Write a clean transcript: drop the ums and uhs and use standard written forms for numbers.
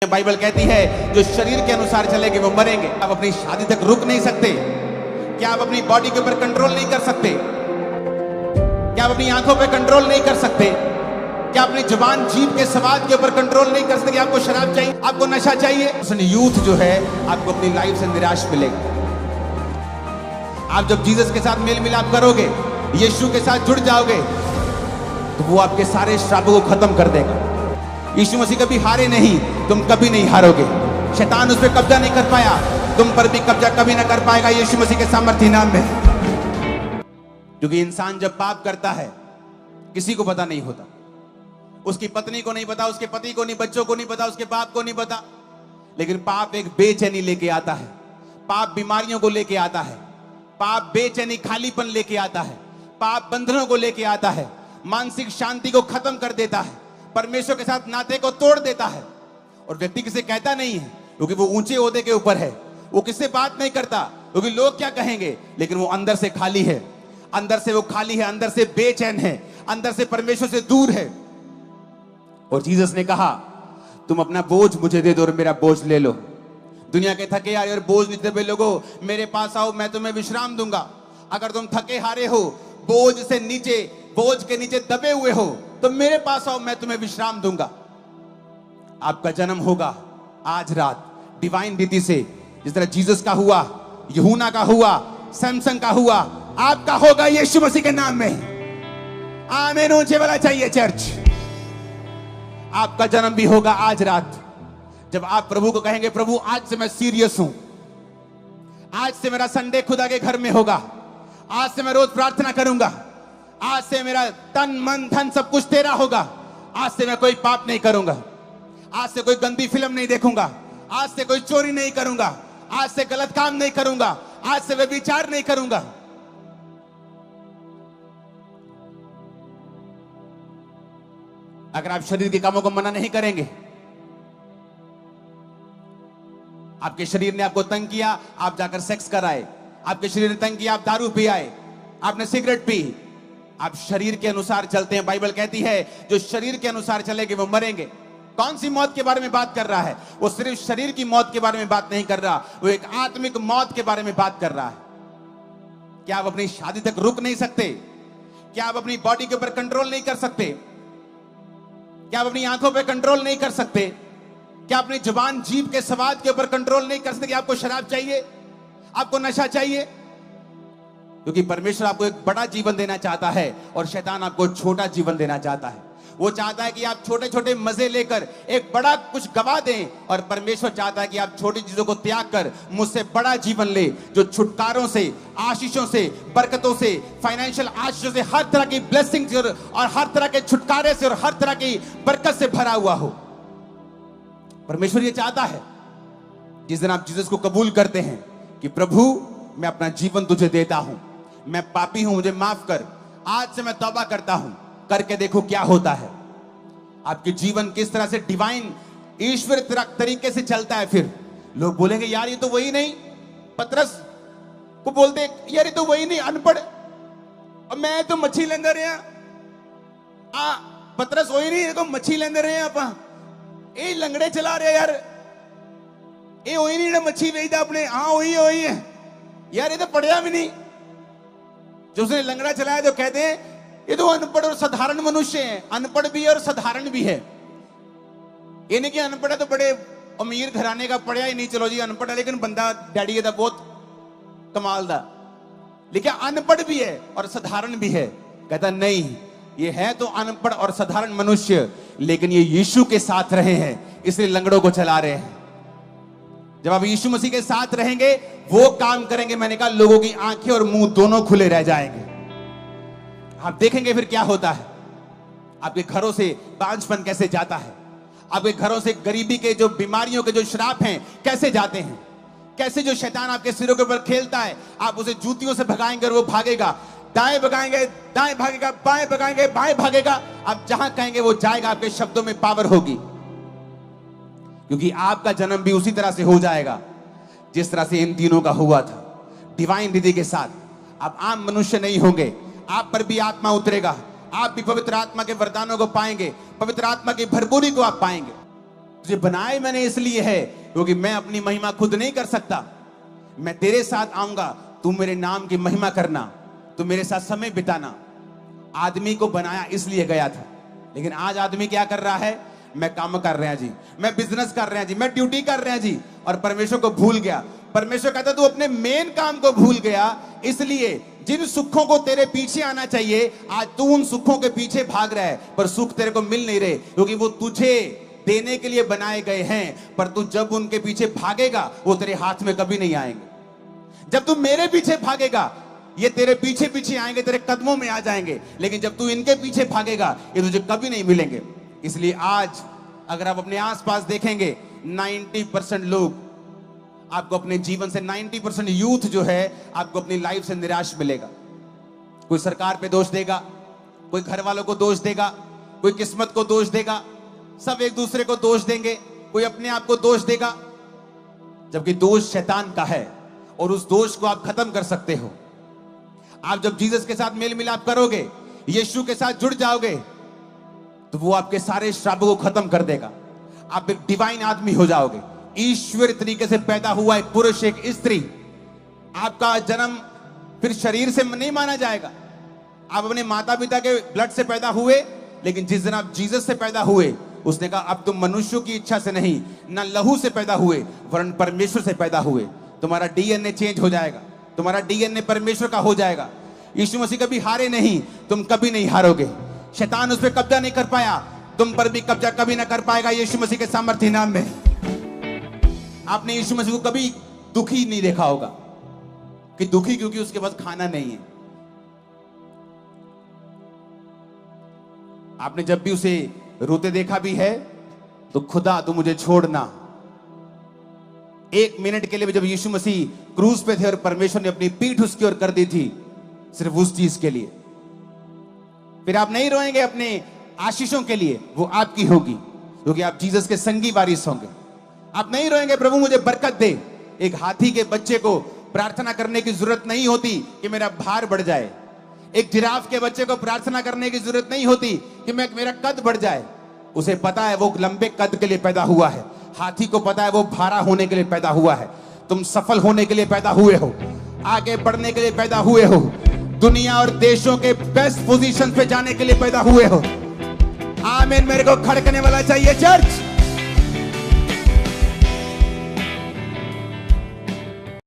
Bible कहती है जो शरीर के अनुसार चलेंगे वो मरेंगे। आप अपनी शादी तक रुक नहीं सकते? क्या आप अपनी बॉडी के ऊपर कंट्रोल नहीं कर सकते? क्या आप अपनी आंखों पे कंट्रोल नहीं कर सकते? क्या अपनी जुबान जीभ के स्वाद के ऊपर कंट्रोल नहीं कर सकते? कि आपको शराब चाहिए, आपको नशा चाहिए? यूथ जो है आपको अपनी लाइफ से निराश मिलेगा। आप जब जीसस के साथ मेल मिलाप करोगे, यीशु के साथ जुड़ जाओगे, तो वो आपके सारे श्रापों को खत्म कर देगा। यीशु मसीह कभी हारे नहीं, तुम कभी नहीं हारोगे। शैतान उस पर कब्जा नहीं कर पाया, तुम पर भी कब्जा कभी ना कर पाएगा यीशु मसीह के सामर्थ्य नाम में। क्योंकि इंसान जब पाप करता है किसी को पता नहीं होता, उसकी पत्नी को नहीं पता, उसके पति को नहीं, बच्चों को नहीं पता, उसके बाप को नहीं पता। लेकिन पाप एक बेचैनी लेके आता है, पाप बीमारियों को लेके आता है, पाप बेचैनी खालीपन लेके आता है, पाप बंधनों को लेके आता है, मानसिक शांति को खत्म कर देता है, परमेश्वर के साथ नाते को तोड़ देता है। और व्यक्ति किसे कहता नहीं है क्योंकि वो ऊंचे ओहदे के ऊपर है, वो किससे बात नहीं करता क्योंकि लोग क्या कहेंगे, लेकिन वो अंदर से खाली है, अंदर से वो खाली है, अंदर से बेचैन है, अंदर से परमेश्वर से दूर है। और जीसस ने कहा तुम अपना बोझ मुझे दे दो और मेरा बोझ ले लो। दुनिया के थके हारे और बोझ निकले हुए लोगों, मेरे पास आओ, मैं तुम्हें विश्राम दूंगा। अगर तुम थके हारे हो, बोझ से नीचे, बोझ के नीचे दबे हुए हो, तो मेरे पास आओ, मैं तुम्हें विश्राम दूंगा। आपका जन्म होगा आज रात डिवाइन रीति से, जिस तरह जीसस का हुआ, यूहन्ना का हुआ, सैमसन का हुआ, आपका होगा यीशु मसीह के नाम में। आमीन ऊंचे वाला चाहिए चर्च। आपका जन्म भी होगा आज रात, जब आप प्रभु को कहेंगे प्रभु आज से मैं सीरियस हूं, आज से मेरा संडे खुदा के घर में होगा, आज से मैं रोज प्रार्थना करूंगा, आज से मेरा तन मन धन सब कुछ तेरा होगा, आज से मैं कोई पाप नहीं करूंगा, आज से कोई गंदी फिल्म नहीं देखूंगा, आज से कोई चोरी नहीं करूंगा, आज से गलत काम नहीं करूंगा, आज से व्यभिचार नहीं करूंगा। अगर आप शरीर के कामों को मना नहीं करेंगे, आपके शरीर ने आपको तंग किया, आप जाकर सेक्स कराए, आपके शरीर ने तंग किया, आप दारू पी आए, आपने सिगरेट पी, आप शरीर के अनुसार चलते हैं। बाइबल कहती है जो शरीर के अनुसार चलेंगे वो मरेंगे। कौन सी मौत के बारे में बात कर रहा है? वो सिर्फ शरीर की मौत के बारे में बात नहीं कर रहा, वो एक आत्मिक मौत के बारे में बात कर रहा है। क्या आप अपनी शादी तक रुक नहीं सकते? क्या आप अपनी बॉडी के ऊपर कंट्रोल नहीं कर सकते? क्या आप अपनी आंखों पे कंट्रोल नहीं कर सकते? क्या अपनी जुबान जीभ के स्वाद के ऊपर कंट्रोल नहीं कर सकते? कि आपको शराब चाहिए, आपको नशा चाहिए? क्योंकि परमेश्वर आपको एक बड़ा जीवन देना चाहता है और शैतान आपको छोटा जीवन देना चाहता है। वो चाहता है कि आप छोटे छोटे मजे लेकर एक बड़ा कुछ गवा दें, और परमेश्वर चाहता है कि आप छोटी चीजों को त्याग कर मुझसे बड़ा जीवन ले, जो छुटकारों से, आशीषों से, बरकतों से, फाइनेंशियल आशीषों से, हर तरह की ब्लेसिंग और हर तरह के छुटकारे से और हर तरह की बरकत से भरा हुआ हो। परमेश्वर ये चाहता है जिस दिन आप जीसस को कबूल करते हैं कि प्रभु मैं अपना जीवन तुझे देता हूं, मैं पापी हूं, मुझे माफ कर, आज से मैं तौबा करता हूं, करके देखो क्या होता है। आपके जीवन किस तरह से डिवाइन ईश्वर तरीके से चलता है। फिर लोग बोलेंगे यार ये तो वही नहीं, पतरस को बोलते यार ये तो वही नहीं, अनपढ़, और मैं तो मच्छी लेंदा रहा, पतरस वही नहीं, तो मच्छी लेंदे रहे आप, ये लंगड़े चला रहे यार, ये वही नहीं मच्छी बेचता अपने, हाँ वही है यार, ये तो पढ़िया भी नहीं। जो उसने लंगड़ा चलाया जो कहते हैं ये तो अनपढ़ और साधारण मनुष्य है। अनपढ़ भी है और साधारण भी है। ये नहीं कि अनपढ़ है तो बड़े अमीर घराने का पढ़िया ही नहीं, चलो जी अनपढ़ है लेकिन बंदा डैडी का बहुत कमाल दा, लेकिन अनपढ़ भी है और साधारण भी है। कहता नहीं, ये है तो अनपढ़ और साधारण मनुष्य, लेकिन ये यीशु के साथ रहे हैं इसलिए लंगड़ों को चला रहे हैं। जब आप यीशु मसीह के साथ रहेंगे वो काम करेंगे, मैंने कहा लोगों की आंखें और मुंह दोनों खुले रह जाएंगे। आप देखेंगे फिर क्या होता है। आपके घरों से बांझपन कैसे जाता है, आपके घरों से गरीबी के जो बीमारियों के जो श्राप हैं कैसे जाते हैं, कैसे जो शैतान आपके सिरों के ऊपर खेलता है, आप उसे जूतियों से भगाएंगे और वो भागेगा, दाएं भगाएंगे दाएं भागेगा, बाएं भगाएंगे बाएं भागेगा, आप जहां कहेंगे वो जाएगा। आपके शब्दों में पावर होगी, क्योंकि आपका जन्म भी उसी तरह से हो जाएगा जिस तरह से इन तीनों का हुआ था, डिवाइन रीति के साथ। आप आम मनुष्य नहीं होंगे, आप पर भी आत्मा उतरेगा, आप भी पवित्र आत्मा के वरदानों को पाएंगे, पवित्र आत्मा की भरपूरी को आप पाएंगे। तुझे बनाए मैंने इसलिए है क्योंकि मैं अपनी महिमा खुद नहीं कर सकता, मैं तेरे साथ आऊंगा, तू मेरे नाम की महिमा करना, तू मेरे साथ समय बिताना। आदमी को बनाया इसलिए गया था, लेकिन आज आदमी क्या कर रहा है? मैं काम कर रहे हैं जी, मैं बिजनेस कर रहे हैं जी, मैं ड्यूटी कर रहे हैं जी, और परमेश्वर को भूल गया। परमेश्वर कहता तू अपने मेन काम को भूल गया, इसलिए जिन सुखों को तेरे पीछे आना चाहिए आज तू उन सुखों के पीछे भाग रहा है, पर सुख तेरे को मिल नहीं रहे क्योंकि वो तुझे देने के लिए बनाए गए हैं, पर तू जब उनके पीछे भागेगा वो तेरे हाथ में कभी नहीं आएंगे। जब तू मेरे पीछे भागेगा ये तेरे पीछे पीछे आएंगे, तेरे कदमों में आ जाएंगे, लेकिन जब तू इनके पीछे भागेगा ये तुझे कभी नहीं मिलेंगे। इसलिए आज अगर आप अपने आसपास देखेंगे 90% लोग आपको अपने जीवन से, 90% यूथ जो है आपको अपनी लाइफ से निराश मिलेगा। कोई सरकार पे दोष देगा, कोई घर वालों को दोष देगा, कोई किस्मत को दोष देगा, सब एक दूसरे को दोष देंगे, कोई अपने आप को दोष देगा, जबकि दोष शैतान का है और उस दोष को आप खत्म कर सकते हो। आप जब जीसस के साथ मेल मिलाप करोगे, यीशु के साथ जुड़ जाओगे, तो वो आपके सारे श्रापों को खत्म कर देगा। आप एक डिवाइन आदमी हो जाओगे, ईश्वरीय तरीके से पैदा हुआ एक पुरुष एक स्त्री। आपका जन्म फिर शरीर से नहीं माना जाएगा, आप अपने माता पिता के ब्लड से पैदा हुए, लेकिन जिस दिन आप जीसस से पैदा हुए उसने कहा अब तुम मनुष्यों की इच्छा से नहीं, ना लहू से पैदा हुए, वरन परमेश्वर से पैदा हुए। तुम्हारा डीएनए चेंज हो जाएगा, तुम्हारा डीएनए परमेश्वर का हो जाएगा। यीशु मसीह कभी हारे नहीं, तुम कभी नहीं हारोगे। शैतान उस पर कब्जा नहीं कर पाया, तुम पर भी कब्जा कभी ना कर पाएगा यीशु मसीह के सामर्थ्य नाम में। आपने यीशु मसीह को कभी दुखी नहीं देखा होगा, कि दुखी क्योंकि उसके पास खाना नहीं है। आपने जब भी उसे रोते देखा भी है तो खुदा तू मुझे छोड़ना। एक मिनट के लिए भी जब यीशु मसीह क्रूज पे थे और परमेश्वर ने अपनी पीठ उसकी ओर कर दी थी, सिर्फ उस चीज के लिए। फिर आप नहीं रोएंगे अपने आशीषों के लिए, वो आपकी होगी क्योंकि आप जीसस के संगी वारिस होंगे। आप नहीं रोएंगे प्रभु मुझे बरकत दे। एक हाथी के बच्चे को प्रार्थना करने की जरूरत नहीं होती कि मेरा भार बढ़ जाए। एक जिराफ के बच्चे को प्रार्थना करने की जरूरत नहीं होती कि मेरा कद बढ़ जाए। उसे पता है वो लंबे कद के लिए पैदा हुआ है। हाथी को पता है वो भारा होने के लिए पैदा हुआ है। तुम सफल होने के लिए पैदा हुए हो, आगे बढ़ने के लिए पैदा हुए हो, दुनिया और देशों के बेस्ट पोजीशन पे जाने के लिए पैदा हुए हो। आमीन। मेरे को खड़कने वाला चाहिए चर्च।